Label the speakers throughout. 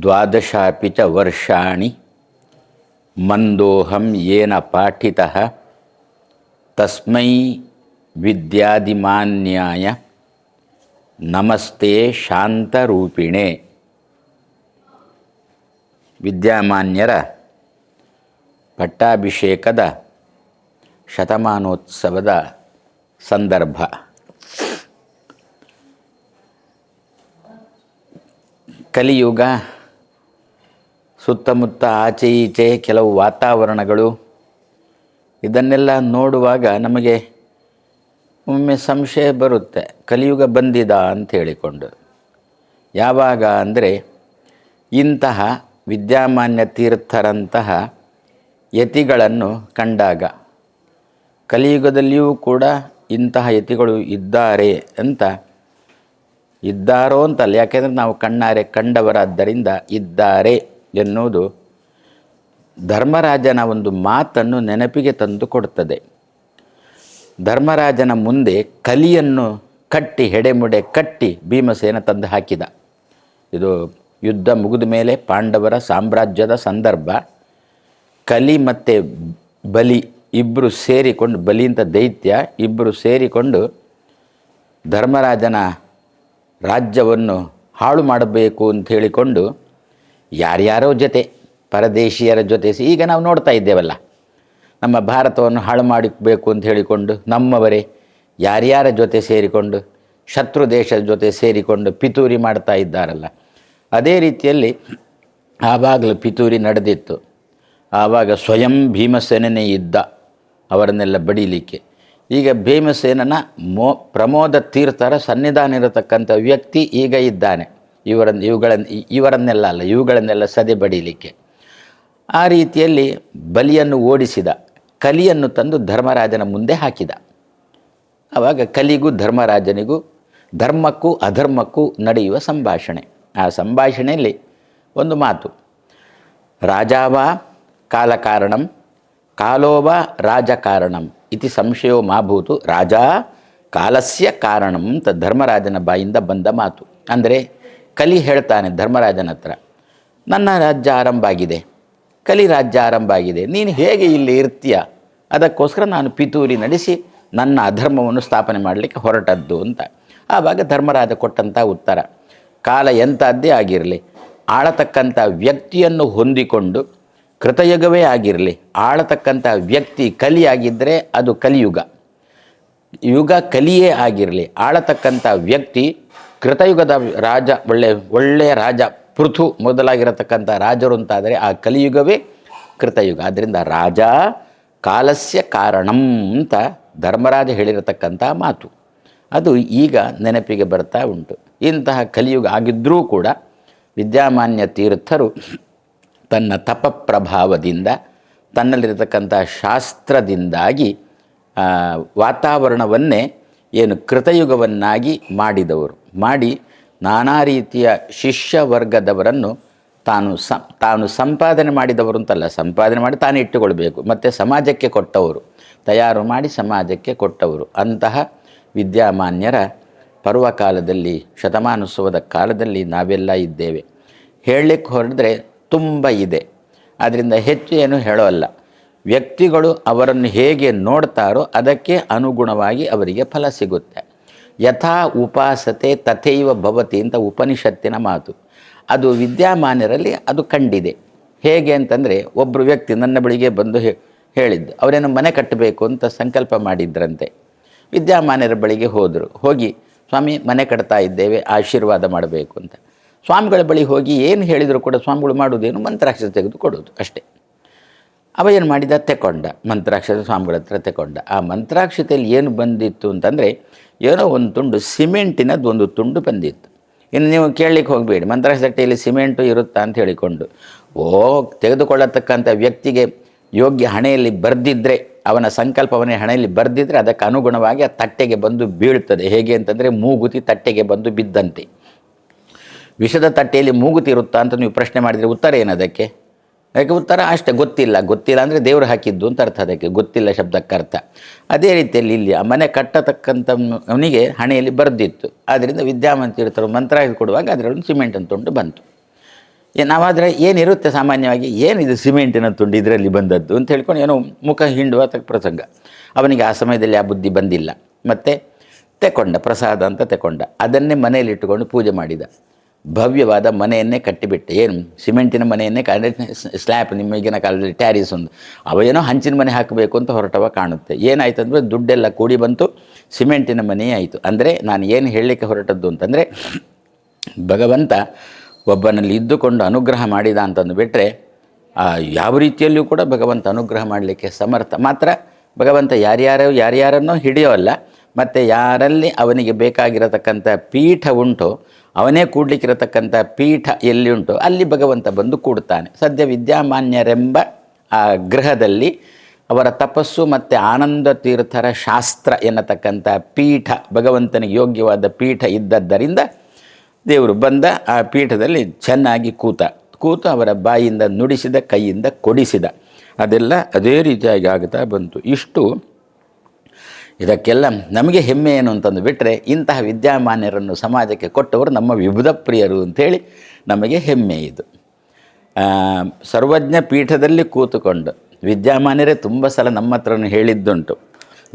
Speaker 1: ದ್ವಾದಶಾಪಿ ಚ ವರ್ಷಾಣಿ ಮಂದೋಹಂ ಯೇನ ಪಾಠಿತಃ ತಸ್ಮೈ ವಿದ್ಯಾದಿಮಾನ್ಯಾಯ ನಮಸ್ತೆ ಶಾಂತರೂಪಿಣೆ. ವಿದ್ಯಾಮಾನ್ಯರ ಪಟ್ಟಾಭಿಷೇಕದ ಶತಮಾನೋತ್ಸವದ ಸಂದರ್ಭ. ಕಲಿಯುಗ, ಸುತ್ತಮುತ್ತ ಆಚೆ ಈಚೆ ಕೆಲವು ವಾತಾವರಣಗಳು, ಇದನ್ನೆಲ್ಲ ನೋಡುವಾಗ ನಮಗೆ ಒಮ್ಮೆ ಸಂಶಯ ಬರುತ್ತೆ, ಕಲಿಯುಗ ಬಂದಿದ ಅಂತ ಹೇಳಿಕೊಂಡು. ಯಾವಾಗ ಅಂದರೆ ಇಂತಹ ವಿದ್ಯಾಮಾನ್ಯ ತೀರ್ಥರಂತಹ ಯತಿಗಳನ್ನು ಕಂಡಾಗ. ಕಲಿಯುಗದಲ್ಲಿಯೂ ಕೂಡ ಇಂತಹ ಯತಿಗಳು ಇದ್ದಾರೆ ಅಂತ, ಇದ್ದಾರೋ ಅಂತಲ್ಲ, ಯಾಕೆಂದರೆ ನಾವು ಕಣ್ಣಾರೆ ಕಂಡವರಾದ್ದರಿಂದ ಇದ್ದಾರೆ ಎನ್ನುವುದು ಧರ್ಮರಾಜನ ಒಂದು ಮಾತನ್ನು ನೆನಪಿಗೆ ತಂದು ಕೊಡುತ್ತದೆ. ಧರ್ಮರಾಜನ ಮುಂದೆ ಕಲಿಯನ್ನು ಕಟ್ಟಿ, ಹೆಡೆಮುಡೆ ಕಟ್ಟಿ ಭೀಮಸೇನ ತಂದು ಹಾಕಿದ. ಇದು ಯುದ್ಧ ಮುಗಿದ ಮೇಲೆ ಪಾಂಡವರ ಸಾಮ್ರಾಜ್ಯದ ಸಂದರ್ಭ. ಕಲಿ ಮತ್ತು ಬಲಿ ಇಬ್ಬರು ಸೇರಿಕೊಂಡು, ಬಲಿ ಅಂತ ದೈತ್ಯ, ಇಬ್ಬರು ಸೇರಿಕೊಂಡು ಧರ್ಮರಾಜನ ರಾಜ್ಯವನ್ನು ಹಾಳು ಮಾಡಬೇಕು ಅಂತ ಹೇಳಿಕೊಂಡು ಯಾರ್ಯಾರೋ ಜೊತೆ, ಪರದೇಶಿಯರ ಜೊತೆ, ಈಗ ನಾವು ನೋಡ್ತಾ ಇದ್ದೇವಲ್ಲ, ನಮ್ಮ ಭಾರತವನ್ನು ಹಾಳು ಮಾಡಬೇಕು ಅಂತ ಹೇಳಿಕೊಂಡು ನಮ್ಮವರೇ ಯಾರ್ಯಾರ ಜೊತೆ ಸೇರಿಕೊಂಡು, ಶತ್ರು ದೇಶದ ಜೊತೆ ಸೇರಿಕೊಂಡು ಪಿತೂರಿ ಮಾಡ್ತಾ ಇದ್ದಾರಲ್ಲ, ಅದೇ ರೀತಿಯಲ್ಲಿ ಆವಾಗಲೂ ಪಿತೂರಿ ನಡೆದಿತ್ತು. ಆವಾಗ ಸ್ವಯಂ ಭೀಮಸೇನನೇ ಇದ್ದ ಅವರನ್ನೆಲ್ಲ ಬಡೀಲಿಕ್ಕೆ. ಈಗ ಭೀಮಸೇನನ ಪ್ರಮೋದ ತೀರ್ಥರ ಸನ್ನಿಧಾನ ಇರತಕ್ಕಂಥ ವ್ಯಕ್ತಿ ಈಗ ಇದ್ದಾನೆ, ಇವುಗಳನ್ನೆಲ್ಲ ಸದೆ ಬಡೀಲಿಕ್ಕೆ. ಆ ರೀತಿಯಲ್ಲಿ ಬಲಿಯನ್ನು ಓಡಿಸಿದ, ಕಲಿಯನ್ನು ತಂದು ಧರ್ಮರಾಜನ ಮುಂದೆ ಹಾಕಿದ. ಆವಾಗ ಕಲಿಗೂ ಧರ್ಮರಾಜನಿಗೂ, ಧರ್ಮಕ್ಕೂ ಅಧರ್ಮಕ್ಕೂ ನಡೆಯುವ ಸಂಭಾಷಣೆ. ಆ ಸಂಭಾಷಣೆಯಲ್ಲಿ ಒಂದು ಮಾತು, ರಾಜಾವ ಕಾಲಕಾರಣಂ ಕಾಲೋವ ರಾಜಕಾರಣಂ ಇತಿ ಸಂಶಯೋ ಮಾಭೂತು ರಾಜ ಕಾಲಸ್ಯ ಕಾರಣಂ ಅಂತ ಧರ್ಮರಾಜನ ಬಾಯಿಂದ ಬಂದ ಮಾತು. ಅಂದರೆ ಕಲಿ ಹೇಳ್ತಾನೆ ಧರ್ಮರಾಜನ ಹತ್ರ, ನನ್ನ ರಾಜ್ಯ ಆರಂಭ ಆಗಿದೆ, ಕಲಿ ರಾಜ್ಯ ಆರಂಭ ಆಗಿದೆ, ನೀನು ಹೇಗೆ ಇಲ್ಲಿ ಇರ್ತೀಯ, ಅದಕ್ಕೋಸ್ಕರ ನಾನು ಪಿತೂರಿ ನಡೆಸಿ ನನ್ನ ಅಧರ್ಮವನ್ನು ಸ್ಥಾಪನೆ ಮಾಡಲಿಕ್ಕೆ ಹೊರಟದ್ದು ಅಂತ. ಆವಾಗ ಧರ್ಮರಾಜ ಕೊಟ್ಟಂಥ ಉತ್ತರ, ಕಾಲ ಎಂಥದ್ದೇ ಆಗಿರಲಿ, ಆಳತಕ್ಕಂಥ ವ್ಯಕ್ತಿಯನ್ನು ಹೊಂದಿಕೊಂಡು, ಕೃತಯುಗವೇ ಆಗಿರಲಿ, ಆಳತಕ್ಕಂಥ ವ್ಯಕ್ತಿ ಕಲಿಯಾಗಿದ್ದರೆ ಅದು ಕಲಿಯುಗ, ಯುಗ ಕಲಿಯೇ ಆಗಿರಲಿ, ಆಳತಕ್ಕಂಥ ವ್ಯಕ್ತಿ ಕೃತಯುಗದ ರಾಜ, ಒಳ್ಳೆಯ ರಾಜ, ಪೃಥು ಮೊದಲಾಗಿರತಕ್ಕಂಥ ರಾಜರು ಅಂತಾದರೆ ಆ ಕಲಿಯುಗವೇ ಕೃತಯುಗ. ಆದ್ದರಿಂದ ರಾಜ ಕಾಲಸ್ಯ ಕಾರಣಂ ಅಂತ ಧರ್ಮರಾಜ ಹೇಳಿರತಕ್ಕಂಥ ಮಾತು ಅದು ಈಗ ನೆನಪಿಗೆ ಬರ್ತಾ ಉಂಟು. ಇಂತಹ ಕಲಿಯುಗ ಆಗಿದ್ದರೂ ಕೂಡ ವಿದ್ಯಾಮಾನ್ಯ ತೀರ್ಥರು ತನ್ನ ತಪಪ್ರಭಾವದಿಂದ, ತನ್ನಲ್ಲಿರತಕ್ಕಂಥ ಶಾಸ್ತ್ರದಿಂದಾಗಿ ವಾತಾವರಣವನ್ನೇ ಏನು ಕೃತಯುಗವನ್ನಾಗಿ ಮಾಡಿದವರು, ಮಾಡಿ ನಾನಾ ರೀತಿಯ ಶಿಷ್ಯ ವರ್ಗದವರನ್ನು ತಾನು ಸಂಪಾದನೆ ಮಾಡಿದವರು ಅಂತಲ್ಲ, ಸಂಪಾದನೆ ಮಾಡಿ ತಾನೇ ಇಟ್ಟುಕೊಳ್ಬೇಕು, ಮತ್ತು ಸಮಾಜಕ್ಕೆ ಕೊಟ್ಟವರು, ತಯಾರು ಮಾಡಿ ಸಮಾಜಕ್ಕೆ ಕೊಟ್ಟವರು. ಅಂತಹ ವಿದ್ಯಾಮಾನ್ಯರ ಪರ್ವಕಾಲದಲ್ಲಿ, ಶತಮಾನೋತ್ಸವದ ಕಾಲದಲ್ಲಿ ನಾವೆಲ್ಲ ಇದ್ದೇವೆ. ಹೇಳಲಿಕ್ಕೆ ಹೊರಡಿದ್ರೆ ತುಂಬ ಇದೆ, ಆದ್ದರಿಂದ ಹೆಚ್ಚು ಏನು ಹೇಳೋಲ್ಲ. ವ್ಯಕ್ತಿಗಳು ಅವರನ್ನು ಹೇಗೆ ನೋಡ್ತಾರೋ ಅದಕ್ಕೆ ಅನುಗುಣವಾಗಿ ಅವರಿಗೆ ಫಲ ಸಿಗುತ್ತೆ. ಯಥಾ ಉಪಾಸತೆ ತಥೈವ ಭವತಿ ಅಂತ ಉಪನಿಷತ್ತಿನ ಮಾತು. ಅದು ವಿದ್ಯಾಮಾನ್ಯರಲ್ಲಿ ಅದು ಕಂಡಿದೆ. ಹೇಗೆ ಅಂತಂದರೆ, ಒಬ್ಬರು ವ್ಯಕ್ತಿ ನನ್ನ ಬಳಿಗೆ ಬಂದು ಹೇಳಿದ್ದು, ಅವರೇನು ಮನೆ ಕಟ್ಟಬೇಕು ಅಂತ ಸಂಕಲ್ಪ ಮಾಡಿದ್ರಂತೆ. ವಿದ್ಯಾಮಾನ್ಯರ ಬಳಿಗೆ ಹೋದರು. ಹೋಗಿ, ಸ್ವಾಮಿ ಮನೆ ಕಟ್ತಾ ಇದ್ದೇವೆ, ಆಶೀರ್ವಾದ ಮಾಡಬೇಕು ಅಂತ. ಸ್ವಾಮಿಗಳ ಬಳಿ ಹೋಗಿ ಏನು ಹೇಳಿದರೂ ಕೂಡ ಸ್ವಾಮಿಗಳು ಮಾಡೋದೇನು, ಮಂತ್ರಾಕ್ಷತೆ ತೆಗೆದು ಕೊಡೋದು ಅಷ್ಟೇ. ಅವ ಏನು ಮಾಡಿದ, ತೆಕೊಂಡ ಮಂತ್ರಾಕ್ಷತೆ, ಸ್ವಾಮಿಗಳ ಹತ್ರ ತೆಕೊಂಡ. ಆ ಮಂತ್ರಾಕ್ಷತೆಯಲ್ಲಿ ಏನು ಬಂದಿತ್ತು ಅಂತಂದರೆ, ಏನೋ ಒಂದು ತುಂಡು ಸಿಮೆಂಟಿನದ್ದು ಒಂದು ತುಂಡು ಬಂದಿತ್ತು. ಇನ್ನು ನೀವು ಕೇಳಲಿಕ್ಕೆ ಹೋಗಬೇಡಿ, ಮಂತ್ರಾಕ್ಷತೆಯಲ್ಲಿ ಸಿಮೆಂಟು ಇರುತ್ತಾ ಅಂತ ಹೇಳಿಕೊಂಡು. ತೆಗೆದುಕೊಳ್ಳತಕ್ಕಂಥ ವ್ಯಕ್ತಿಗೆ ಯೋಗ್ಯ ಹಣೆಯಲ್ಲಿ ಬರೆದಿದ್ದರೆ, ಅವನ ಸಂಕಲ್ಪವನ್ನೇ ಹಣೆಯಲ್ಲಿ ಬರೆದಿದ್ದರೆ ಅದಕ್ಕೆ ಅನುಗುಣವಾಗಿ ಆ ತಟ್ಟೆಗೆ ಬಂದು ಬೀಳ್ತದೆ. ಹೇಗೆ ಅಂತಂದರೆ, ಮೂಗುತಿ ತಟ್ಟೆಗೆ ಬಂದು ಬಿದ್ದಂತೆ. ವಿಷದ ತಟ್ಟೆಯಲ್ಲಿ ಮೂಗುತಿ ಇರುತ್ತಾ ಅಂತ ನೀವು ಪ್ರಶ್ನೆ ಮಾಡಿದರೆ ಉತ್ತರ ಏನದಕ್ಕೆ? ಅದಕ್ಕೆ ಉತ್ತರ ಅಷ್ಟೇ, ಗೊತ್ತಿಲ್ಲ. ಗೊತ್ತಿಲ್ಲ ಅಂದರೆ ದೇವರು ಹಾಕಿದ್ದು ಅಂತ ಅರ್ಥ, ಅದಕ್ಕೆ ಗೊತ್ತಿಲ್ಲ ಶಬ್ದಕ್ಕೆ ಅರ್ಥ. ಅದೇ ರೀತಿಯಲ್ಲಿ ಇಲ್ಲಿ ಆ ಮನೆ ಕಟ್ಟತಕ್ಕಂಥ ಅವನಿಗೆ ಹಣೆಯಲ್ಲಿ ಬರೆದಿತ್ತು. ಆದ್ದರಿಂದ ವಿದ್ಯಾಮಾನ್ಯ ತೀರ್ಥರು ಮಂತ್ರ ಕೊಡುವಾಗ ಅದರಲ್ಲಿ ಸಿಮೆಂಟ್ ಅಂತೊಂಡು ಬಂತು. ನಾವಾದರೆ ಏನಿರುತ್ತೆ ಸಾಮಾನ್ಯವಾಗಿ, ಏನಿದು ಸಿಮೆಂಟಿನ ತುಂಡು ಇದರಲ್ಲಿ ಬಂದದ್ದು ಅಂತ ಹೇಳ್ಕೊಂಡು ಏನೋ ಮುಖ ಹಿಂಡುವ ಪ್ರಸಂಗ. ಅವನಿಗೆ ಆ ಸಮಯದಲ್ಲಿ ಆ ಬುದ್ಧಿ ಬಂದಿಲ್ಲ. ಮತ್ತು ತೆಕೊಂಡ ಪ್ರಸಾದ ಅಂತ ತೆಕೊಂಡ, ಅದನ್ನೇ ಮನೆಯಲ್ಲಿಟ್ಟುಕೊಂಡು ಪೂಜೆ ಮಾಡಿದ. ಭವ್ಯವಾದ ಮನೆಯನ್ನೇ ಕಟ್ಟಿಬಿಟ್ಟೆ. ಏನು ಸಿಮೆಂಟಿನ ಮನೆಯನ್ನೇ ಸ್ಲ್ಯಾಬ್, ನಿಮ್ಮ ಈಗಿನ ಕಾಲದಲ್ಲಿ ಟ್ಯಾರಿಸ್ ಒಂದು, ಅವೇನೋ ಹಂಚಿನ ಮನೆ ಹಾಕಬೇಕು ಅಂತ ಹೊರಟವ ಕಾಣುತ್ತೆ. ಏನಾಯ್ತು ಅಂದರೆ ದುಡ್ಡೆಲ್ಲ ಕೂಡಿ ಬಂತು, ಸಿಮೆಂಟಿನ ಮನೆಯೇ ಆಯಿತು. ಅಂದರೆ ನಾನು ಏನು ಹೇಳಲಿಕ್ಕೆ ಹೊರಟದ್ದು ಅಂತಂದರೆ, ಭಗವಂತ ಒಬ್ಬನಲ್ಲಿ ಇದ್ದುಕೊಂಡು ಅನುಗ್ರಹ ಮಾಡಿದ ಅಂತಂದು ಬಿಟ್ಟರೆ ಯಾವ ರೀತಿಯಲ್ಲಿಯೂ ಕೂಡ ಭಗವಂತ ಅನುಗ್ರಹ ಮಾಡಲಿಕ್ಕೆ ಸಮರ್ಥ. ಮಾತ್ರ ಭಗವಂತ ಯಾರ್ಯಾರನ್ನೋ ಹಿಡಿಯೋಲ್ಲ, ಮತ್ತು ಯಾರಲ್ಲಿ ಅವನಿಗೆ ಬೇಕಾಗಿರತಕ್ಕಂಥ ಪೀಠ ಉಂಟೋ, ಅವನೇ ಕೂಡಲಿಕ್ಕಿರತಕ್ಕಂಥ ಪೀಠ ಎಲ್ಲಿ ಉಂಟೋ ಅಲ್ಲಿ ಭಗವಂತ ಬಂದು ಕೂಡ್ತಾನೆ. ಸದ್ಯ ವಿದ್ಯಾಮಾನ್ಯರೆಂಬ ಆ ಗೃಹದಲ್ಲಿ ಅವರ ತಪಸ್ಸು ಮತ್ತು ಆನಂದ ತೀರ್ಥರ ಶಾಸ್ತ್ರ ಎನ್ನತಕ್ಕಂಥ ಪೀಠ, ಭಗವಂತನಿಗೆ ಯೋಗ್ಯವಾದ ಪೀಠ ಇದ್ದದ್ದರಿಂದ ದೇವರು ಬಂದ. ಆ ಪೀಠದಲ್ಲಿ ಚೆನ್ನಾಗಿ ಕೂತು ಅವರ ಬಾಯಿಂದ ನುಡಿಸಿದ, ಕೈಯಿಂದ ಕೊಡಿಸಿದ. ಅದೆಲ್ಲ ಅದೇ ರೀತಿಯಾಗಿ ಆಗ್ತಾ ಬಂತು. ಇಷ್ಟು ಇದಕ್ಕೆಲ್ಲ ನಮಗೆ ಹೆಮ್ಮೆ ಏನು ಅಂತಂದು ಬಿಟ್ಟರೆ, ಇಂತಹ ವಿದ್ಯಾಮಾನ್ಯರನ್ನು ಸಮಾಜಕ್ಕೆ ಕೊಟ್ಟವರು ನಮ್ಮ ವಿಬುಧ ಪ್ರಿಯರು ಅಂಥೇಳಿ ನಮಗೆ ಹೆಮ್ಮೆ. ಇದು ಸರ್ವಜ್ಞ ಪೀಠದಲ್ಲಿ ಕೂತುಕೊಂಡು ವಿದ್ಯಾಮಾನ್ಯರೇ ತುಂಬ ಸಲ ನಮ್ಮ ಹತ್ರನೂ ಹೇಳಿದ್ದುಂಟು.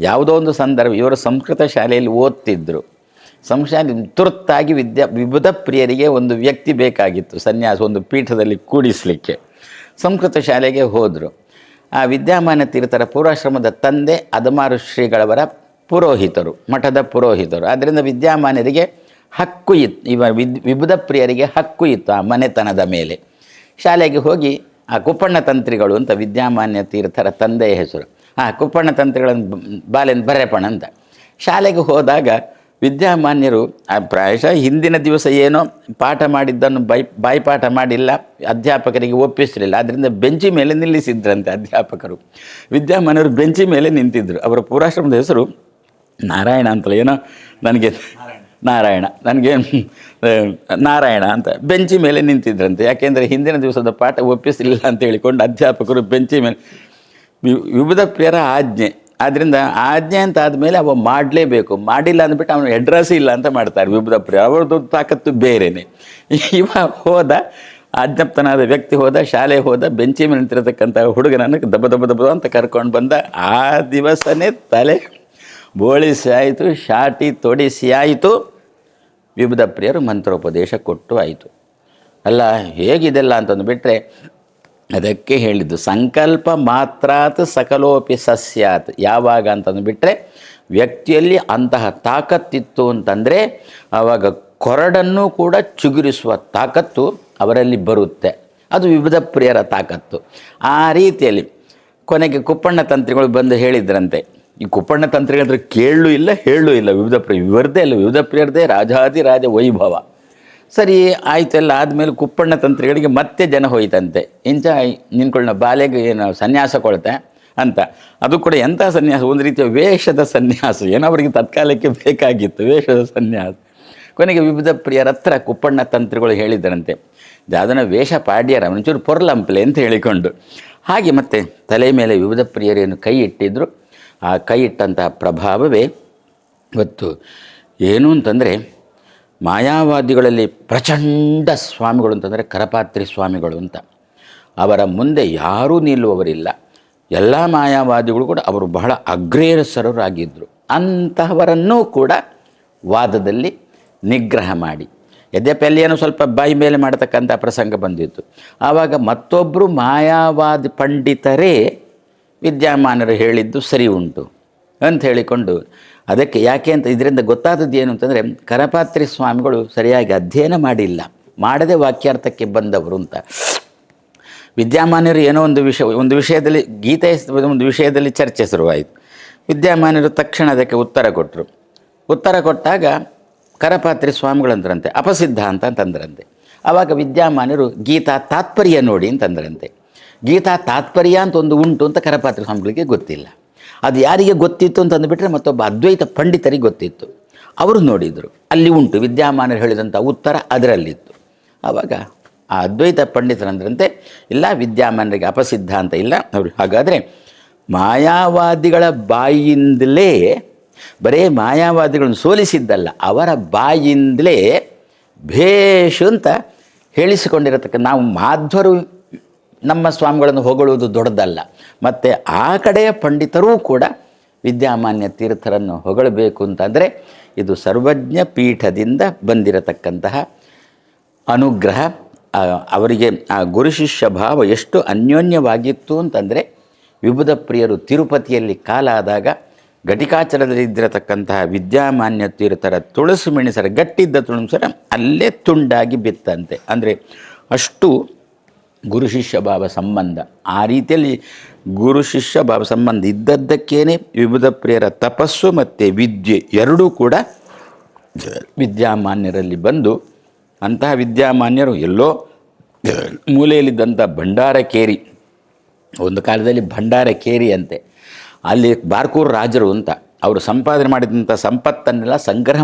Speaker 1: ಯಾವುದೋ ಒಂದು ಸಂದರ್ಭ ಇವರು ಸಂಸ್ಕೃತ ಶಾಲೆಯಲ್ಲಿ ಓದ್ತಿದ್ದರು. ತುರ್ತಾಗಿ ವಿಬುಧ ಪ್ರಿಯರಿಗೆ ಒಂದು ವ್ಯಕ್ತಿ ಬೇಕಾಗಿತ್ತು, ಸನ್ಯಾಸ, ಒಂದು ಪೀಠದಲ್ಲಿ ಕೂಡಿಸಲಿಕ್ಕೆ. ಸಂಸ್ಕೃತ ಶಾಲೆಗೆ ಹೋದರು. ಆ ವಿದ್ಯಾಮಾನ್ಯ ತೀರ್ಥರ ಪೂರ್ವಾಶ್ರಮದ ತಂದೆ ಅದಮಾರು ಶ್ರೀಗಳವರ ಪುರೋಹಿತರು, ಮಠದ ಪುರೋಹಿತರು. ಆದ್ದರಿಂದ ವಿದ್ಯಾಮಾನ್ಯರಿಗೆ ಹಕ್ಕು ಇತ್ತು, ವಿಬುಧ ಪ್ರಿಯರಿಗೆ ಹಕ್ಕು ಇತ್ತು ಆ ಮನೆತನದ ಮೇಲೆ. ಶಾಲೆಗೆ ಹೋಗಿ ಆ ಕುಪ್ಪಣ್ಣ ತಂತ್ರಿಗಳು ಅಂತ ವಿದ್ಯಾಮಾನ್ಯ ತೀರ್ಥರ ತಂದೆಯ ಹೆಸರು, ಆ ಕುಪ್ಪಣ್ಣ ತಂತ್ರಿಗಳನ್ನು ಬಾಲೆನ್ ಬರೆಪಣ ಅಂತ. ಶಾಲೆಗೆ ಹೋದಾಗ ವಿದ್ಯಾಮಾನ್ಯರು ಪ್ರಾಯಶಃ ಹಿಂದಿನ ದಿವಸ ಏನೋ ಪಾಠ ಮಾಡಿದ್ದನ್ನು ಬಾಯ್ಪಾಠ ಮಾಡಿಲ್ಲ, ಅಧ್ಯಾಪಕರಿಗೆ ಒಪ್ಪಿಸಲಿಲ್ಲ. ಆದ್ದರಿಂದ ಬೆಂಚಿ ಮೇಲೆ ನಿಲ್ಲಿಸಿದ್ರಂತೆ ಅಧ್ಯಾಪಕರು. ವಿದ್ಯಾಮಾನ್ಯರು ಬೆಂಚಿ ಮೇಲೆ ನಿಂತಿದ್ದರು. ಅವರ ಪೂರ್ವಾಶ್ರಮದ ಹೆಸರು ನಾರಾಯಣ ಅಂತಲ್ಲ, ಏನೋ ನನಗೆ ನಾರಾಯಣ ಅಂತ ಬೆಂಚಿ ಮೇಲೆ ನಿಂತಿದ್ರಂತೆ. ಯಾಕೆಂದರೆ ಹಿಂದಿನ ದಿವಸದ ಪಾಠ ಒಪ್ಪಿಸಲಿಲ್ಲ ಅಂತ ಹೇಳಿಕೊಂಡು ಅಧ್ಯಾಪಕರು ಬೆಂಚಿ ಮೇಲೆ. ವಿಬುಧ ಪ್ರಿಯರ ಆಜ್ಞೆ, ಆದ್ದರಿಂದ ಆಜ್ಞೆ ಅಂತ ಆದಮೇಲೆ ಅವ ಮಾಡಲೇಬೇಕು. ಮಾಡಿಲ್ಲ ಅಂದ್ಬಿಟ್ಟು ಅವನು ಅಡ್ರೆಸ್ ಇಲ್ಲ ಅಂತ ಮಾಡ್ತಾರೆ ವಿಬುಧ ಪ್ರಿಯ. ಅವ್ರದ್ದು ತಾಕತ್ತು ಬೇರೆಯೇ. ಇವ ಹೋದ, ಆಜ್ಞಪ್ತನಾದ ವ್ಯಕ್ತಿ ಹೋದ, ಶಾಲೆಗೆ ಹೋದ, ಬೆಂಚಿ ಮೇಲೆ ನಿಂತಿರತಕ್ಕಂಥ ಹುಡುಗನನ್ನು ದಬ್ಬ ದಬ್ಬ ದಬ್ಬ ಅಂತ ಕರ್ಕೊಂಡು ಬಂದ. ಆ ದಿವಸನೇ ತಲೆ ಬೋಳಿಸಿ ಆಯಿತು, ಶಾಟಿ ತೊಡಿಸಿ ಆಯಿತು. ವಿಬುಧ ಪ್ರಿಯರು ಮಂತ್ರೋಪದೇಶ ಕೊಟ್ಟು ಆಯಿತು. ಅಲ್ಲ ಹೇಗಿದೆಲ್ಲ ಅಂತಂದು ಬಿಟ್ಟರೆ, ಅದಕ್ಕೆ ಹೇಳಿದ್ದು ಸಂಕಲ್ಪ ಮಾತ್ರಾತ್ ಸಕಲೋಪಿ ಸಸ್ಯಾತ್. ಯಾವಾಗ ಅಂತಂದು ಬಿಟ್ಟರೆ, ವ್ಯಕ್ತಿಯಲ್ಲಿ ಅಂತಹ ತಾಕತ್ತಿತ್ತು ಅಂತಂದರೆ ಆವಾಗ ಕೊರಡನ್ನು ಕೂಡ ಚುಗುರಿಸುವ ತಾಕತ್ತು ಅವರಲ್ಲಿ ಬರುತ್ತೆ. ಅದು ವಿಬುಧ ಪ್ರಿಯರ ತಾಕತ್ತು. ಆ ರೀತಿಯಲ್ಲಿ ಕೊನೆಗೆ ಕುಪ್ಪಣ್ಣ ತಂತ್ರಿಗಳು ಬಂದು ಹೇಳಿದ್ರಂತೆ. ಈ ಕುಪ್ಪಣ್ಣ ತಂತ್ರಿಗಳಂದ್ರೆ ಕೇಳೂ ಇಲ್ಲ ಹೇಳೂ ಇಲ್ಲ, ವಿಬುಧ ಪ್ರಿಯ ಇವರದ್ದೇ ಅಲ್ಲ, ವಿಬುಧ ಪ್ರಿಯರದೇ ರಾಜಾದಿರಾಜ ವೈಭವ. ಸರಿ ಆಯಿತೆಲ್ಲ ಆದಮೇಲೆ ಕುಪ್ಪಣ್ಣ ತಂತ್ರಿಗಳಿಗೆ ಮತ್ತೆ ಜನ ಹೋಯ್ತಂತೆ. ಇಂಚ ನಿನ್ಕೊಳ್ಳ ಬಾಲೆಗೆ ಏನು ಸನ್ಯಾಸ ಕೊಳ್ತೆ ಅಂತ. ಅದು ಕೂಡ ಎಂಥ ಸನ್ಯಾಸ, ಒಂದು ರೀತಿಯ ವೇಷದ ಸನ್ಯಾಸ, ಏನೋ ಅವರಿಗೆ ತತ್ಕಾಲಕ್ಕೆ ಬೇಕಾಗಿತ್ತು ವೇಷದ ಸನ್ಯಾಸ. ಕೊನೆಗೆ ವಿಬುಧ ಪ್ರಿಯರ ಹತ್ರ ಕುಪ್ಪಣ್ಣ ತಂತ್ರಿಗಳು ಹೇಳಿದ್ದರಂತೆ, ಅದನ್ನು ವೇಷ ಪಾಡ್ಯರ ಒಂಚೂರು ಪೊರ್ಲಂಪ್ಲೆ ಅಂತ ಹೇಳಿಕೊಂಡು. ಹಾಗೆ ಮತ್ತೆ ತಲೆ ಮೇಲೆ ವಿಬುಧ ಪ್ರಿಯರೇನು ಕೈ ಇಟ್ಟಿದ್ರು. ಆ ಕೈ ಇಟ್ಟಂತಹ ಪ್ರಭಾವವೇ ಇವತ್ತು ಏನು ಅಂತಂದರೆ, ಮಾಯಾವಾದಿಗಳಲ್ಲಿ ಪ್ರಚಂಡ ಸ್ವಾಮಿಗಳು ಅಂತಂದರೆ ಕರಪಾತ್ರಿ ಸ್ವಾಮಿಗಳು ಅಂತ. ಅವರ ಮುಂದೆ ಯಾರೂ ನಿಲ್ಲುವವರಿಲ್ಲ. ಎಲ್ಲ ಮಾಯಾವಾದಿಗಳು ಕೂಡ ಅವರು ಬಹಳ ಅಗ್ರೇಸರರಾಗಿದ್ದರು. ಅಂತಹವರನ್ನೂ ಕೂಡ ವಾದದಲ್ಲಿ ನಿಗ್ರಹ ಮಾಡಿ, ಯದ್ಯಪಿ ಅಲ್ಲಿಯೇನೋ ಸ್ವಲ್ಪ ಬಾಯಿ ಮೇಲೆ ಮಾಡತಕ್ಕಂಥ ಪ್ರಸಂಗ ಬಂದಿತ್ತು. ಆವಾಗ ಮತ್ತೊಬ್ಬರು ಮಾಯಾವಾದಿ ಪಂಡಿತರೇ ವಿದ್ಯಾಮಾನ್ಯರು ಹೇಳಿದ್ದು ಸರಿ ಉಂಟು ಅಂತ ಹೇಳಿಕೊಂಡು, ಅದಕ್ಕೆ ಯಾಕೆ ಅಂತ ಇದರಿಂದ ಗೊತ್ತಾದದ್ದು ಏನು ಅಂತಂದರೆ, ಕರಪಾತ್ರಿ ಸ್ವಾಮಿಗಳು ಸರಿಯಾಗಿ ಅಧ್ಯಯನ ಮಾಡಿಲ್ಲ, ಮಾಡದೆ ವಾಕ್ಯಾರ್ಥಕ್ಕೆ ಬಂದವರು ಅಂತ. ವಿದ್ಯಾಮಾನ್ಯರು ಏನೋ ಒಂದು ವಿಷಯದಲ್ಲಿ ಗೀತೆ ಒಂದು ವಿಷಯದಲ್ಲಿ ಚರ್ಚೆ ಶುರುವಾಯಿತು. ವಿದ್ಯಾಮಾನ್ಯರು ತಕ್ಷಣ ಅದಕ್ಕೆ ಉತ್ತರ ಕೊಟ್ಟರು. ಉತ್ತರ ಕೊಟ್ಟಾಗ ಕರಪಾತ್ರಿ ಸ್ವಾಮಿಗಳಂದ್ರಂತೆ ಅಪಸಿದ್ಧ ಅಂತಂದ್ರಂತೆ. ಆವಾಗ ವಿದ್ಯಾಮಾನ್ಯರು ಗೀತಾ ತಾತ್ಪರ್ಯ ನೋಡಿ ಅಂತಂದ್ರಂತೆ. ಗೀತಾ ತಾತ್ಪರ್ಯ ಅಂತ ಒಂದು ಉಂಟು ಅಂತ ಕರಪಾತ್ರಿ ಸ್ವಾಮಿಗಳಿಗೆ ಗೊತ್ತಿಲ್ಲ. ಅದು ಯಾರಿಗೆ ಗೊತ್ತಿತ್ತು ಅಂತಂದುಬಿಟ್ರೆ ಮತ್ತೊಬ್ಬ ಅದ್ವೈತ ಪಂಡಿತರಿಗೆ ಗೊತ್ತಿತ್ತು. ಅವರು ನೋಡಿದರು, ಅಲ್ಲಿ ಉಂಟು ವಿದ್ಯಾಮಾನ್ಯರು ಹೇಳಿದಂಥ ಉತ್ತರ ಅದರಲ್ಲಿತ್ತು. ಆವಾಗ ಆ ಅದ್ವೈತ ಪಂಡಿತರಂದ್ರಂತೆ, ಇಲ್ಲ ವಿದ್ಯಾಮಾನ್ಯರಿಗೆ ಅಪಸಿದ್ಧ ಅಂತ ಇಲ್ಲ ಅವರು. ಹಾಗಾದರೆ ಮಾಯಾವಾದಿಗಳ ಬಾಯಿಂದಲೇ, ಬರೇ ಮಾಯಾವಾದಿಗಳನ್ನು ಸೋಲಿಸಿದ್ದಲ್ಲ, ಅವರ ಬಾಯಿಂದಲೇ ಭೇಷು ಅಂತ ಹೇಳಿಸಿಕೊಂಡಿರತಕ್ಕ ನಾವು ಮಾಧ್ವರು ನಮ್ಮ ಸ್ವಾಮಿಗಳನ್ನು ಹೊಗಳುವುದು ದೊಡ್ಡದಲ್ಲ. ಮತ್ತು ಆ ಕಡೆಯ ಪಂಡಿತರೂ ಕೂಡ ವಿದ್ಯಾಮಾನ್ಯ ತೀರ್ಥರನ್ನು ಹೊಗಳಬೇಕು ಅಂತಂದರೆ ಇದು ಸರ್ವಜ್ಞ ಪೀಠದಿಂದ ಬಂದಿರತಕ್ಕಂತಹ ಅನುಗ್ರಹ. ಅವರಿಗೆ ಆ ಗುರು ಶಿಷ್ಯ ಭಾವ ಎಷ್ಟು ಅನ್ಯೋನ್ಯವಾಗಿತ್ತು ಅಂತಂದರೆ, ವಿಬುಧ ಪ್ರಿಯರು ತಿರುಪತಿಯಲ್ಲಿ ಕಾಲ ಆದಾಗ ಘಟಿಕಾಚಲದಲ್ಲಿದ್ದಿರತಕ್ಕಂತಹ ವಿದ್ಯಾಮಾನ್ಯ ತೀರ್ಥರ ತುಳಸಿ ಮೆಣಸರ ಗಟ್ಟಿದ್ದ ತುಳಸರ ಅಲ್ಲೇ ತುಂಡಾಗಿ ಬಿತ್ತಂತೆ. ಅಂದರೆ ಅಷ್ಟು ಗುರು ಶಿಷ್ಯ ಭಾವ ಸಂಬಂಧ. ಆ ರೀತಿಯಲ್ಲಿ ಗುರು ಶಿಷ್ಯ ಭಾವ ಸಂಬಂಧ ಇದ್ದದ್ದಕ್ಕೇನೆ ವಿಬುಧ ಪ್ರಿಯರ ತಪಸ್ಸು ಮತ್ತು ವಿದ್ಯೆ ಎರಡೂ ಕೂಡ ವಿದ್ಯಾಮಾನ್ಯರಲ್ಲಿ ಬಂದು, ಅಂತಹ ವಿದ್ಯಾಮಾನ್ಯರು ಎಲ್ಲೋ ಮೂಲೆಯಲ್ಲಿದ್ದಂಥ ಭಂಡಾರಕೇರಿ, ಒಂದು ಕಾಲದಲ್ಲಿ ಭಂಡಾರಕೇರಿ ಅಂತೆ, ಅಲ್ಲಿ ಬಾರ್ಕೂರು ರಾಜರು ಅಂತ ಅವರು ಸಂಪಾದನೆ ಮಾಡಿದಂಥ ಸಂಪತ್ತನ್ನೆಲ್ಲ ಸಂಗ್ರಹ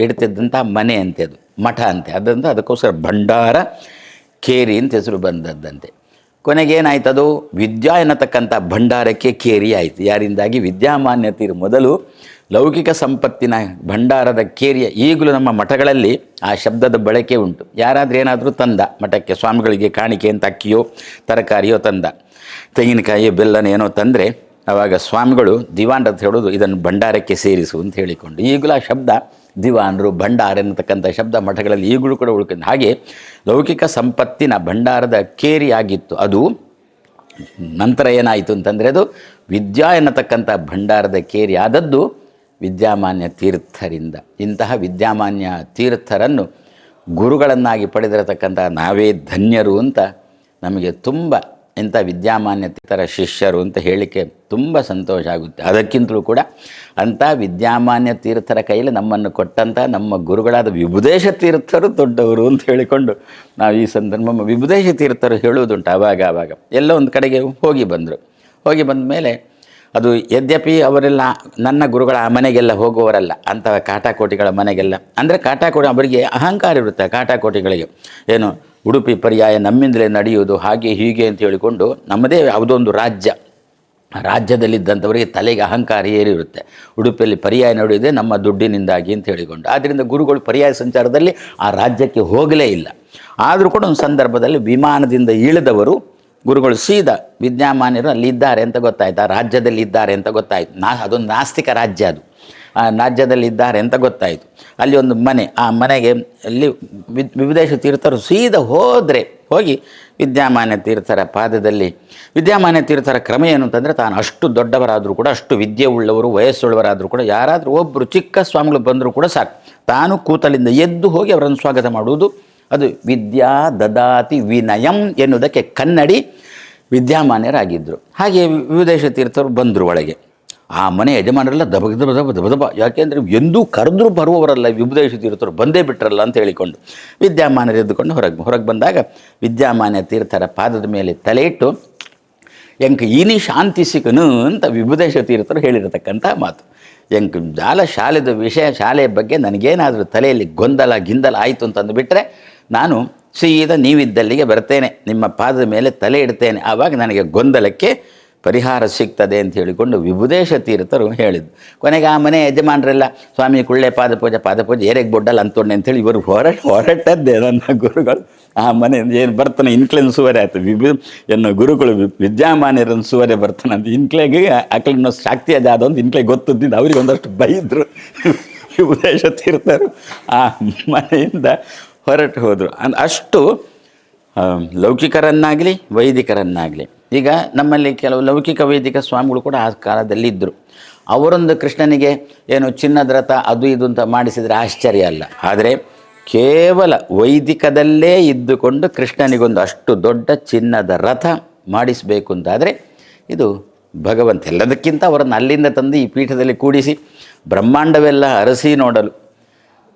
Speaker 1: ಇಡ್ತಿದ್ದಂತಹ ಮನೆ ಅಂತೆ, ಅದು ಮಠ ಅಂತೆ. ಅದಂತ ಅದಕ್ಕೋಸ್ಕರ ಭಂಡಾರ ಕೇರಿ ಅಂತ ಹೆಸರು ಬಂದದ್ದಂತೆ. ಕೊನೆಗೇನಾಯ್ತು, ಅದು ವಿದ್ಯಾ ಎನ್ನತಕ್ಕಂಥ ಭಂಡಾರಕ್ಕೆ ಕೇರಿ ಆಯಿತು. ಯಾರಿಂದಾಗಿ ವಿದ್ಯಾಮಾನ್ಯ ತೀರು ಮೊದಲು ಲೌಕಿಕ ಸಂಪತ್ತಿನ ಭಂಡಾರದ ಕೇರಿಯ, ಈಗಲೂ ನಮ್ಮ ಮಠಗಳಲ್ಲಿ ಆ ಶಬ್ದದ ಬಳಕೆ ಉಂಟು. ಯಾರಾದರೂ ಏನಾದರೂ ತಂದ ಮಠಕ್ಕೆ, ಸ್ವಾಮಿಗಳಿಗೆ ಕಾಣಿಕೆ ಅಂತ ಅಕ್ಕಿಯೋ ತರಕಾರಿಯೋ ತಂದ, ತೆಂಗಿನಕಾಯಿ ಬೆಲ್ಲನೇನೋ ತಂದರೆ ಆವಾಗ ಸ್ವಾಮಿಗಳು ದಿವಾನ್ ಅಂತ ಹೇಳೋದು, ಇದನ್ನು ಭಂಡಾರಕ್ಕೆ ಸೇರಿಸು ಅಂತ ಹೇಳಿಕೊಂಡು. ಈಗಲೂ ಆ ಶಬ್ದ ದಿವಾನರು ಭಂಡಾರ ಎನ್ನತಕ್ಕಂಥ ಶಬ್ದ ಮಠಗಳಲ್ಲಿ ಈಗಲೂ ಕೂಡ ಉಳ್ಕೊಂಡು. ಹಾಗೆ ಲೌಕಿಕ ಸಂಪತ್ತಿನ ಭಂಡಾರದ ಕೇರಿ ಆಗಿತ್ತು. ಅದು ನಂತರ ಏನಾಯಿತು ಅಂತಂದರೆ, ಅದು ವಿದ್ಯಾ ಎನ್ನತಕ್ಕಂಥ ಭಂಡಾರದ ಕೇರಿ ಆದದ್ದು ವಿದ್ಯಾಮಾನ್ಯ ತೀರ್ಥರಿಂದ. ಇಂತಹ ವಿದ್ಯಾಮಾನ್ಯ ತೀರ್ಥರನ್ನು ಗುರುಗಳನ್ನಾಗಿ ಪಡೆದಿರತಕ್ಕಂಥ ನಾವೇ ಧನ್ಯರು ಅಂತ ನಮಗೆ ತುಂಬ, ಇಂಥ ವಿದ್ಯಾಮಾನ್ಯ ತೀರ್ಥರ ಶಿಷ್ಯರು ಅಂತ ಹೇಳಲಿಕ್ಕೆ ತುಂಬ ಸಂತೋಷ ಆಗುತ್ತೆ. ಅದಕ್ಕಿಂತಲೂ ಕೂಡ ಅಂಥ ವಿದ್ಯಾಮಾನ್ಯ ತೀರ್ಥರ ಕೈಯಲ್ಲಿ ನಮ್ಮನ್ನು ಕೊಟ್ಟಂಥ ನಮ್ಮ ಗುರುಗಳಾದ ವಿಭುದೇಶ ತೀರ್ಥರು ದೊಡ್ಡವರು ಅಂತ ಹೇಳಿಕೊಂಡು ನಾವು ಈ ಸಂದರ್ಭ ವಿಭುದೇಶ ತೀರ್ಥರು ಹೇಳುವುದುಂಟು. ಆವಾಗ ಎಲ್ಲೋ ಒಂದು ಕಡೆಗೆ ಹೋಗಿ ಬಂದ ಮೇಲೆ, ಅದು ಯದ್ಯಪಿ ಅವರೆಲ್ಲ ನನ್ನ ಗುರುಗಳ ಆ ಮನೆಗೆಲ್ಲ ಹೋಗುವವರಲ್ಲ, ಅಂಥ ಕಾಟಾಕೋಟಿಗಳ ಮನೆಗೆಲ್ಲ. ಅಂದರೆ ಕಾಟಾಕೋಟಿ ಅವರಿಗೆ ಅಹಂಕಾರ ಇರುತ್ತೆ. ಕಾಟಾಕೋಟಿಗಳಿಗೆ ಏನು ಉಡುಪಿ ಪರ್ಯಾಯ ನಮ್ಮಿಂದಲೇ ನಡೆಯುವುದು ಹಾಗೆ ಹೀಗೆ ಅಂತ ಹೇಳಿಕೊಂಡು, ನಮ್ಮದೇ ಯಾವುದೊಂದು ರಾಜ್ಯದಲ್ಲಿದ್ದಂಥವರಿಗೆ ತಲೆಗೆ ಅಹಂಕಾರ ಏರಿರುತ್ತೆ. ಉಡುಪಿಯಲ್ಲಿ ಪರ್ಯಾಯ ನಡೆಯುವುದೇ ನಮ್ಮ ದುಡ್ಡಿನಿಂದಾಗಿ ಅಂತ ಹೇಳಿಕೊಂಡು. ಆದ್ದರಿಂದ ಗುರುಗಳು ಪರ್ಯಾಯ ಸಂಚಾರದಲ್ಲಿ ಆ ರಾಜ್ಯಕ್ಕೆ ಹೋಗಲೇ ಇಲ್ಲ. ಆದರೂ ಕೂಡ ಒಂದು ಸಂದರ್ಭದಲ್ಲಿ ವಿಮಾನದಿಂದ ಇಳಿದವರು ಗುರುಗಳು ಸೀದಾ ವಿದ್ಯಾಮಾನ್ಯರು ಅಲ್ಲಿದ್ದಾರೆ ಅಂತ ಗೊತ್ತಾಯ್ತು, ಆ ರಾಜ್ಯದಲ್ಲಿ ಇದ್ದಾರೆ ಅಂತ ಗೊತ್ತಾಯಿತು. ಅದೊಂದು ನಾಸ್ತಿಕ ರಾಜ್ಯ, ಅದು ಆ ರಾಜ್ಯದಲ್ಲಿ ಇದ್ದಾರೆ ಅಂತ ಗೊತ್ತಾಯಿತು. ಅಲ್ಲಿ ಒಂದು ಮನೆ, ಆ ಮನೆಗೆ ಅಲ್ಲಿ ವಿಭುದೇಶ ತೀರ್ಥರು ಸೀದಾ ಹೋಗಿ ವಿದ್ಯಾಮಾನ್ಯ ತೀರ್ಥರ ಪಾದದಲ್ಲಿ, ವಿದ್ಯಾಮಾನ್ಯ ತೀರ್ಥರ ಕ್ರಮ ಏನು ಅಂತಂದರೆ, ತಾನು ಅಷ್ಟು ದೊಡ್ಡವರಾದರೂ ಕೂಡ, ಅಷ್ಟು ವಿದ್ಯೆ ಉಳ್ಳವರು ವಯಸ್ಸುಳ್ಳವರಾದರೂ ಕೂಡ, ಯಾರಾದರೂ ಒಬ್ಬರು ಚಿಕ್ಕ ಸ್ವಾಮಿಗಳು ಬಂದರೂ ಕೂಡ ಸಾಕು, ತಾನು ಕೂತಲಿಂದ ಎದ್ದು ಹೋಗಿ ಅವರನ್ನು ಸ್ವಾಗತ ಮಾಡುವುದು. ಅದು ವಿದ್ಯಾ ದದಾತಿ ವಿನಯಂ ಎನ್ನುವುದಕ್ಕೆ ಕನ್ನಡಿ ವಿದ್ಯಾಮಾನ್ಯರಾಗಿದ್ದರು. ಹಾಗೆ ವಿಭುದೇಶ ತೀರ್ಥರು ಬಂದರು ಒಳಗೆ. ಆ ಮನೆ ಯಜಮಾನರೆಲ್ಲ ದಬ, ಯಾಕೆಂದರೆ ಎಂದೂ ಕರೆದ್ರೂ ಬರುವವರಲ್ಲ ವಿಭುದೇಶ ತೀರ್ಥರು, ಬಂದೇ ಬಿಟ್ರಲ್ಲ ಅಂತ ಹೇಳಿಕೊಂಡು ವಿದ್ಯಾಮಾನ್ಯರು ಎದ್ದುಕೊಂಡು ಹೊರಗೆ ಬಂದಾಗ ವಿದ್ಯಾಮಾನ್ಯ ತೀರ್ಥರ ಪಾದದ ಮೇಲೆ ತಲೆ ಇಟ್ಟು ಎಂಕ ಇನಿ ಶಾಂತಿ ಸಿಕ್ಕನು ಅಂತ ವಿಭುದೇಶ ತೀರ್ಥರು ಹೇಳಿರತಕ್ಕಂಥ ಮಾತು. ಎಂಕ ಶಾಲೆದ ವಿಷಯ, ಶಾಲೆಯ ಬಗ್ಗೆ ನನಗೇನಾದರೂ ತಲೆಯಲ್ಲಿ ಗಿಂದಲ ಆಯಿತು ಅಂತಂದುಬಿಟ್ರೆ, ನಾನು ಸೀದಾ ನೀವಿದ್ದಲ್ಲಿಗೆ ಬರ್ತೇನೆ, ನಿಮ್ಮ ಪಾದದ ಮೇಲೆ ತಲೆ ಇಡ್ತೇನೆ, ಆವಾಗ ನನಗೆ ಗೊಂದಲಕ್ಕೆ ಪರಿಹಾರ ಸಿಗ್ತದೆ ಅಂತ ಹೇಳಿಕೊಂಡು ವಿಭುದೇಶ ತೀರ್ಥರು ಹೇಳಿದ್ದು. ಕೊನೆಗೆ ಆ ಮನೆ ಯಜಮಾನರೆಲ್ಲ ಸ್ವಾಮಿ ಕುಳ್ಳೆ ಪಾದಪೂಜೆ ಏರೆಗೆ ಬೊಡ್ಡಲ್ಲ ಅಂತೊಂಡೆ ಅಂತೇಳಿ ಇವರು ಹೊರಟದ್ದೇ ನನ್ನ ಗುರುಗಳು. ಆ ಮನೆ ಏನು ಬರ್ತಾನೆ ಇನ್ಕ್ಲೆನ್ ಸುವರೆ ಆಯ್ತು, ಎನ್ನು ಗುರುಗಳು ವಿದ್ಯಾಮಾನ್ಯರನ್ನು ಸುವರೆ ಬರ್ತಾನೆ ಅಂತ ಇನ್ಕ್ಲೆಗೆ ಆಕಳಿನ ಶಾಕ್ತಿ ಅದೊಂದು ಇನ್ಕ್ಲೆ ಗೊತ್ತಿದ್ದು ಅವ್ರಿಗೆ ಒಂದಷ್ಟು ಬೈದರು ವಿಭುದೇಶ ತೀರ್ಥರು. ಆ ಮನೆಯಿಂದ ಹೊರಟು ಹೋದರು. ಅಷ್ಟು ಲೌಕಿಕರನ್ನಾಗಲಿ ವೈದಿಕರನ್ನಾಗಲಿ. ಈಗ ನಮ್ಮಲ್ಲಿ ಕೆಲವು ಲೌಕಿಕ ವೈದಿಕ ಸ್ವಾಮಿಗಳು ಕೂಡ ಆ ಕಾಲದಲ್ಲಿ ಇದ್ದರು. ಅವರೊಂದು ಕೃಷ್ಣನಿಗೆ ಏನು ಚಿನ್ನದ ರಥ ಅದು ಇದು ಅಂತ ಮಾಡಿಸಿದರೆ ಆಶ್ಚರ್ಯ ಅಲ್ಲ. ಆದರೆ ಕೇವಲ ವೈದಿಕದಲ್ಲೇ ಇದ್ದುಕೊಂಡು ಕೃಷ್ಣನಿಗೊಂದು ಅಷ್ಟು ದೊಡ್ಡ ಚಿನ್ನದ ರಥ ಮಾಡಿಸಬೇಕು ಅಂತಾದರೆ ಇದು ಭಗವಂತ. ಎಲ್ಲದಕ್ಕಿಂತ ಅವರನ್ನು ಅಲ್ಲಿಂದ ತಂದು ಈ ಪೀಠದಲ್ಲಿ ಕೂಡಿಸಿ ಬ್ರಹ್ಮಾಂಡವೆಲ್ಲ ಅರಸಿ ನೋಡಲು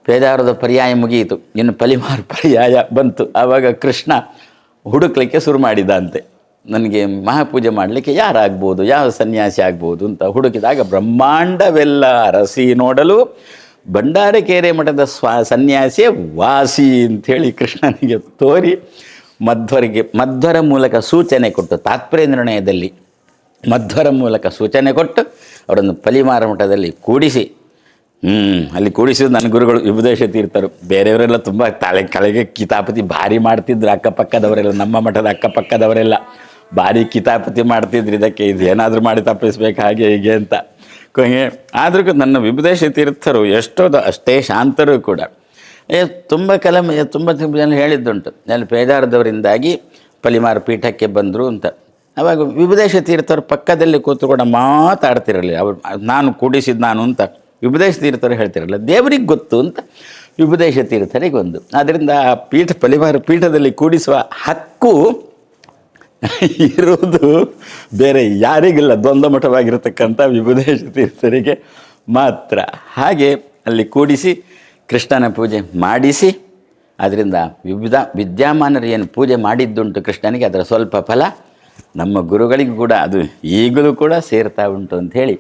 Speaker 1: ಪೇದಾರದ ಪರ್ಯಾಯ ಮುಗಿಯಿತು, ಇನ್ನು ಪಲಿಮಾರು ಪರ್ಯಾಯ ಬಂತು. ಆವಾಗ ಕೃಷ್ಣ ಹುಡುಕ್ಲಿಕ್ಕೆ ಶುರು ಮಾಡಿದ ಅಂತೆ, ನನಗೆ ಮಹಾಪೂಜೆ ಮಾಡಲಿಕ್ಕೆ ಯಾರಾಗ್ಬೋದು, ಯಾವ ಸನ್ಯಾಸಿ ಆಗ್ಬೋದು ಅಂತ ಹುಡುಕಿದಾಗ ಬ್ರಹ್ಮಾಂಡವೆಲ್ಲ ಅರಸಿ ನೋಡಲು ಭಂಡಾರಕೇರೆ ಮಠದ ಸನ್ಯಾಸಿಯೇ ವಾಸಿ ಅಂಥೇಳಿ ಕೃಷ್ಣನಿಗೆ ತೋರಿ ಮಧ್ವರ ಮೂಲಕ ಸೂಚನೆ ಕೊಟ್ಟು, ತಾತ್ಪರ್ಯ ನಿರ್ಣಯದಲ್ಲಿ ಮಧ್ವರ ಮೂಲಕ ಸೂಚನೆ ಕೊಟ್ಟು ಅವರನ್ನು ಪಲಿಮಾರ ಮಠದಲ್ಲಿ ಕೂಡಿಸಿ ಅಲ್ಲಿ ಕೂಡಿಸಿದ್ದು ನನ್ನ ಗುರುಗಳು ವಿಭುದೇಶ ತೀರ್ಥರು. ಬೇರೆಯವರೆಲ್ಲ ತುಂಬ ಕೆಳಗೆ ಕಿತಾಪತಿ ಭಾರಿ ಮಾಡ್ತಿದ್ರು, ಅಕ್ಕಪಕ್ಕದವರೆಲ್ಲ, ನಮ್ಮ ಮಠದ ಅಕ್ಕಪಕ್ಕದವರೆಲ್ಲ ಭಾರಿ ಕಿತಾಪತಿ ಮಾಡ್ತಿದ್ರು, ಇದಕ್ಕೆ ಇದು ಏನಾದರೂ ಮಾಡಿ ತಪ್ಪಿಸ್ಬೇಕು ಹಾಗೆ ಹೀಗೆ ಅಂತ. ಆದರೂ ನನ್ನ ವಿಭುದೇಶ ತೀರ್ಥರು ಎಷ್ಟೋದು ಅಷ್ಟೇ ಶಾಂತರು ಕೂಡ. ತುಂಬ ತುಂಬ ಜನ ಹೇಳಿದ್ದುಂಟು, ಅಲ್ಲಿ ಪೇಜಾರದವರಿಂದಾಗಿ ಪಲಿಮಾರು ಪೀಠಕ್ಕೆ ಬಂದರು ಅಂತ. ಆವಾಗ ವಿಭುದೇಶ ತೀರ್ಥರು ಪಕ್ಕದಲ್ಲಿ ಕೂತ್ಕೊಂಡು ಮಾತಾಡ್ತಿರಲಿಲ್ಲ. ಅವ್ರು ನಾನು ಕೂಡಿಸಿದ್ದು ನಾನು ಅಂತ ವಿಭುದೇಶ ತೀರ್ಥರು ಹೇಳ್ತಿರಲಿಲ್ಲ, ದೇವರಿಗೆ ಗೊತ್ತು ಅಂತ ವಿಭುದೇಶ ತೀರ್ಥರಿಗೆ ಒಂದು. ಆದ್ದರಿಂದ ಆ ಪಲಿಮಾರು ಪೀಠದಲ್ಲಿ ಕೂಡಿಸುವ ಹಕ್ಕು ಇರುವುದು ಬೇರೆ ಯಾರಿಗಿಲ್ಲ, ದ್ವಂದ್ವ ಮಠವಾಗಿರತಕ್ಕಂಥ ವಿಭುದೇಶ ತೀರ್ಥರಿಗೆ ಮಾತ್ರ. ಹಾಗೆ ಅಲ್ಲಿ ಕೂಡಿಸಿ ಕೃಷ್ಣನ ಪೂಜೆ ಮಾಡಿಸಿ, ಅದರಿಂದ ವಿದ್ಯಾಮಾನರು ಏನು ಪೂಜೆ ಮಾಡಿದ್ದುಂಟು ಕೃಷ್ಣನಿಗೆ, ಅದರ ಸ್ವಲ್ಪ ಫಲ ನಮ್ಮ ಗುರುಗಳಿಗೂ ಕೂಡ ಅದು ಈಗಲೂ ಕೂಡ ಸೇರ್ತಾ ಉಂಟು ಅಂಥೇಳಿ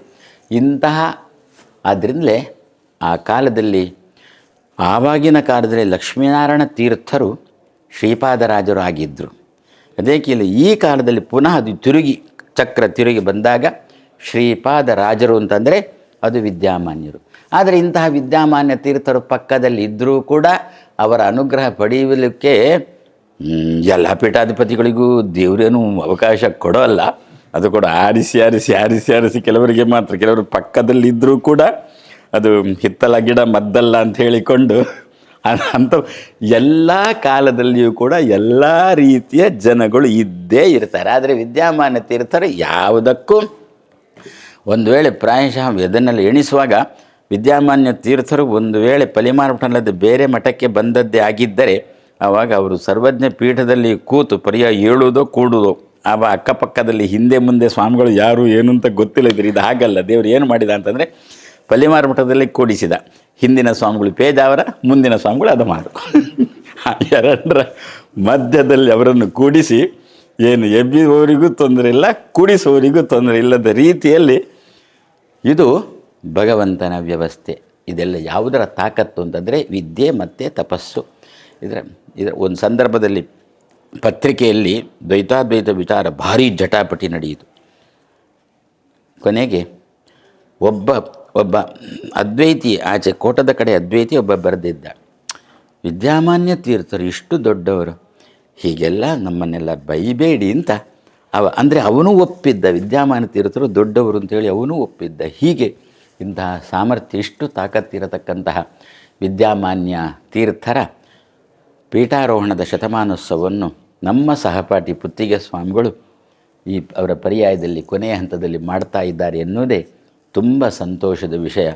Speaker 1: ಆದ್ದರಿಂದಲೇ ಆ ಕಾಲದಲ್ಲಿ, ಆವಾಗಿನ ಕಾಲದಲ್ಲಿ ಲಕ್ಷ್ಮೀನಾರಾಯಣ ತೀರ್ಥರು ಶ್ರೀಪಾದರಾಜರು ಆಗಿದ್ದರು. ಅದಕ್ಕೆ ಇಲ್ಲಿ ಈ ಕಾಲದಲ್ಲಿ ಪುನಃ ಅದು ಚಕ್ರ ತಿರುಗಿ ಬಂದಾಗ ಶ್ರೀಪಾದರಾಜರು ಅಂತಂದರೆ ಅದು ವಿದ್ಯಾಮಾನ್ಯರು. ಆದರೆ ಇಂತಹ ವಿದ್ಯಾಮಾನ್ಯ ತೀರ್ಥರು ಪಕ್ಕದಲ್ಲಿ ಇದ್ದರೂ ಕೂಡ ಅವರ ಅನುಗ್ರಹ ಪಡೆಯಲಿಕ್ಕೆ ಎಲ್ಲ ಪೀಠಾಧಿಪತಿಗಳಿಗೂ ದೇವರೇನು ಅವಕಾಶ ಕೊಡೋಲ್ಲ. ಅದು ಕೂಡ ಆರಿಸಿ ಕೆಲವರಿಗೆ ಮಾತ್ರ. ಕೆಲವರು ಪಕ್ಕದಲ್ಲಿದ್ದರೂ ಕೂಡ ಅದು ಹಿತ್ತಲ ಗಿಡ ಮದ್ದಲ್ಲ ಅಂತ ಹೇಳಿಕೊಂಡು ಅಂಥ ಎಲ್ಲ ಕಾಲದಲ್ಲಿಯೂ ಕೂಡ ಎಲ್ಲ ರೀತಿಯ ಜನಗಳು ಇದ್ದೇ ಇರ್ತಾರೆ. ಆದರೆ ವಿದ್ಯಾಮಾನ್ಯ ತೀರ್ಥರು ಯಾವುದಕ್ಕೂ ಒಂದು ವೇಳೆ ಪ್ರಾಯಶಃ ಇದನ್ನೆಲ್ಲ ಎಣಿಸುವಾಗ ವಿದ್ಯಾಮಾನ್ಯ ತೀರ್ಥರು ಒಂದು ವೇಳೆ ಪಲಿಮಾರು ಮಠ ಬೇರೆ ಮಠಕ್ಕೆ ಬಂದದ್ದೇ ಆಗಿದ್ದರೆ ಆವಾಗ ಅವರು ಸರ್ವಜ್ಞ ಪೀಠದಲ್ಲಿ ಕೂತು ಪರ್ಯಾಯ ಹೇಳುವುದೋ ಕೂಡುವುದೋ, ಆವಾಗ ಅಕ್ಕಪಕ್ಕದಲ್ಲಿ ಹಿಂದೆ ಮುಂದೆ ಸ್ವಾಮಿಗಳು ಯಾರು ಏನು ಅಂತ ಗೊತ್ತಿಲ್ಲ. ಇದು ಹಾಗಲ್ಲ. ದೇವರು ಏನು ಮಾಡಿದ ಅಂತಂದರೆ ಪಲಿಮಾರು ಮಠದಲ್ಲಿ ಕೂಡಿಸಿದ. ಹಿಂದಿನ ಸ್ವಾಮಿಗಳು ಪೇಜಾವರ, ಮುಂದಿನ ಸ್ವಾಮಿಗಳು ಅದಮಾರು, ಎರಡರ ಮಧ್ಯದಲ್ಲಿ ಅವರನ್ನು ಕೂಡಿಸಿ ಏನು ಎಬ್ಬಿಸುವವರಿಗೂ ತೊಂದರೆ ಇಲ್ಲ, ಕೂಡಿಸುವವರಿಗೂ ತೊಂದರೆ ಇಲ್ಲದ ರೀತಿಯಲ್ಲಿ ಇದು ಭಗವಂತನ ವ್ಯವಸ್ಥೆ. ಇದೆಲ್ಲ ಯಾವುದರ ತಾಕತ್ತು ಅಂತಂದರೆ ವಿದ್ಯೆ ಮತ್ತು ತಪಸ್ಸು. ಇದರ ಒಂದು ಸಂದರ್ಭದಲ್ಲಿ ಪತ್ರಿಕೆಯಲ್ಲಿ ದ್ವೈತಾದ್ವೈತ ವಿಚಾರ ಭಾರೀ ಜಟಾಪಟಿ ನಡೆಯಿತು. ಕೊನೆಗೆ ಒಬ್ಬ ಅದ್ವೈತಿ, ಆಚೆ ಕೋಟದ ಕಡೆ ಅದ್ವೈತಿ ಒಬ್ಬ ಬರೆದಿದ್ದ, ವಿದ್ಯಾಮಾನ್ಯ ತೀರ್ಥರು ಇಷ್ಟು ದೊಡ್ಡವರು, ಹೀಗೆಲ್ಲ ನಮ್ಮನ್ನೆಲ್ಲ ಬೈಬೇಡಿ ಅಂತ. ಅಂದರೆ ಅವನು ಒಪ್ಪಿದ್ದ, ವಿದ್ಯಾಮಾನ್ಯ ತೀರ್ಥರು ದೊಡ್ಡವರು ಅಂತೇಳಿ ಅವನು ಒಪ್ಪಿದ್ದ. ಹೀಗೆ ಇಂತಹ ಸಾಮರ್ಥ್ಯ, ಇಷ್ಟು ತಾಕತ್ತಿರತಕ್ಕಂತಹ ವಿದ್ಯಾಮಾನ್ಯ ತೀರ್ಥರ ಪೀಠಾರೋಹಣದ ಶತಮಾನೋತ್ಸವವನ್ನು ನಮ್ಮ ಸಹಪಾಠಿ ಪುತ್ತಿಗೆ ಸ್ವಾಮಿಗಳು ಅವರ ಪರ್ಯಾಯದಲ್ಲಿ ಕೊನೆಯ ಹಂತದಲ್ಲಿ ಮಾಡ್ತಾ ಇದ್ದಾರೆ ಎನ್ನುವುದೇ ತುಂಬ ಸಂತೋಷದ ವಿಷಯ.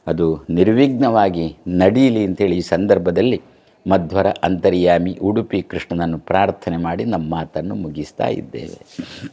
Speaker 1: ಅದು ನಿರ್ವಿಘ್ನವಾಗಿ ನಡೀಲಿ ಅಂತೇಳಿ ಈ ಸಂದರ್ಭದಲ್ಲಿ ಮಧ್ವರ ಅಂತರ್ಯಾಮಿ ಉಡುಪಿ ಕೃಷ್ಣನನ್ನು ಪ್ರಾರ್ಥನೆ ಮಾಡಿ ನಮ್ಮ ಮಾತನ್ನು ಮುಗಿಸ್ತಾ ಇದ್ದೇವೆ.